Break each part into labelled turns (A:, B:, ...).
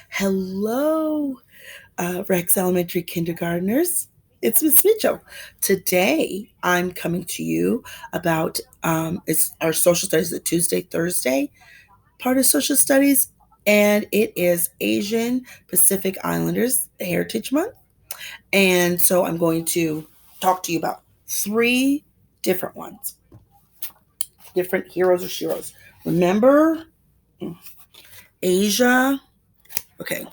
A: Hello, Rex Elementary kindergartners. It's Miss Mitchell. Today, I'm coming to you about it's our social studies, the Tuesday, Thursday part of social studies, and it is Asian Pacific Islanders Heritage Month. And so I'm going to talk to you about three different ones, different heroes or sheroes. Remember Asia? Okay,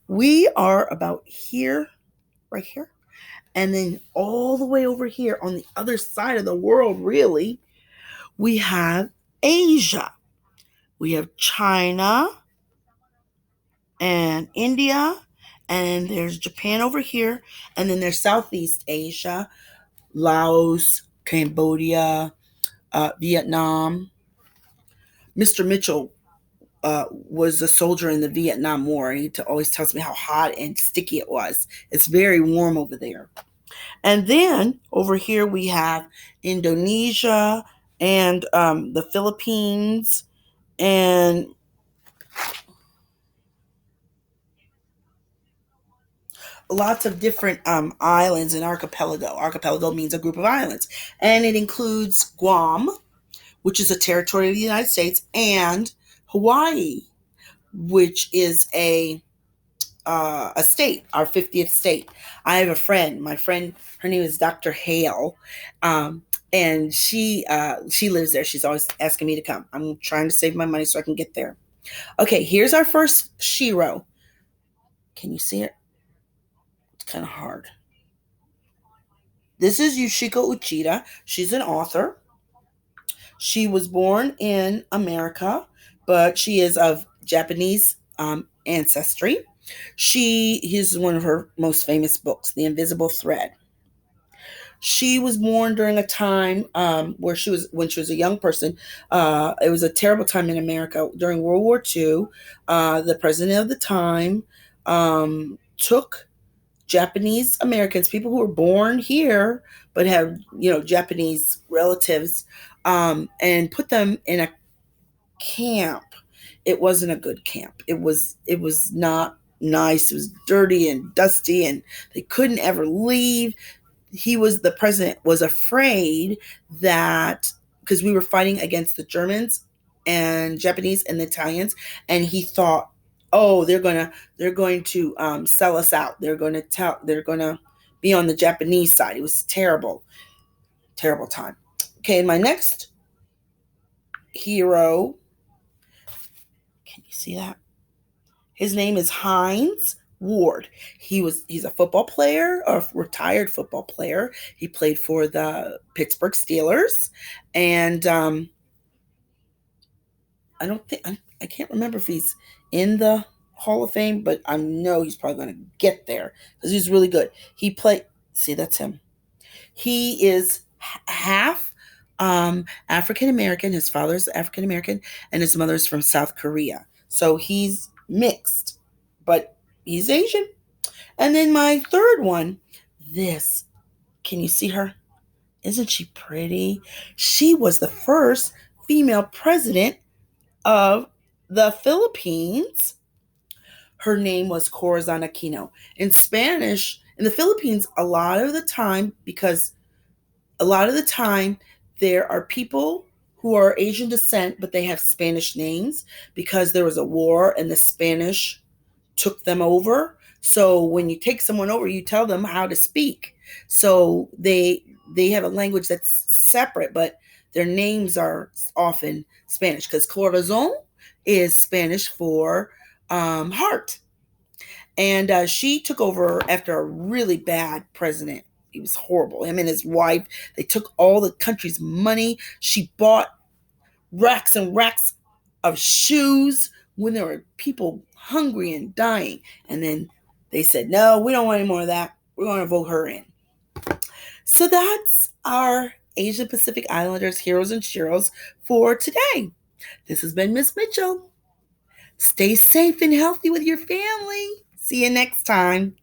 A: we are about here, right here. And then all the way over here on the other side of the world, really, we have Asia. We have China and India, and there's Japan over here, and then there's Southeast Asia, Laos, Cambodia, Vietnam. Mr. Mitchell was a soldier in the Vietnam War, and he always tells me how hot and sticky it was. It's very warm over there. And then over here we have Indonesia and the Philippines and lots of different islands in archipelago. Archipelago means a group of islands. And it includes Guam, which is a territory of the United States, and Hawaii, which is a state, our 50th state. I have a friend. My friend, her name is Dr. Hale, and she lives there. She's always asking me to come. I'm trying to save my money so I can get there. Okay, here's our first shiro. Can you see it? It's kind of hard. This is Yushiko Uchida. She's an author. She was born in America, but she is of Japanese ancestry. Here's one of her most famous books, The Invisible Thread. She was born during a time where when she was a young person. It was a terrible time in America during World War II. The president of the time took Japanese Americans, people who were born here but have Japanese relatives, and put them in a camp. It wasn't a good camp. It was not nice. It was dirty and dusty, and they couldn't ever leave. The president was afraid that because we were fighting against the Germans and Japanese and the Italians, and he thought, oh, they're going to sell us out. They're going to be on the Japanese side. It was terrible, terrible time. Okay, my next hero. Can you see that? His name is Hines Ward. He's a football player, a retired football player. He played for the Pittsburgh Steelers, and I can't remember if he's in the Hall of Fame, but I know he's probably going to get there because he's really good. He played. See, that's him. He is half African American. His father's African American, and his mother's from South Korea. So he's mixed, but he's Asian. And then my third one, this. Can you see her? Isn't she pretty? She was the first female president of the Philippines. Her name was Corazon Aquino. In Spanish, in the Philippines, a lot of the time there are people who are Asian descent, but they have Spanish names because there was a war and the Spanish took them over. So when you take someone over, you tell them how to speak. So they have a language that's separate, but their names are often Spanish because Corazon is Spanish for heart. And she took over after a really bad president. He was horrible. Him and his wife, they took all the country's money. She bought racks and racks of shoes when there were people hungry and dying. And then they said, no, we don't want any more of that. We're going to vote her in. So that's our Asia Pacific Islanders heroes and sheroes for today. This has been Miss Mitchell. Stay safe and healthy with your family. See you next time.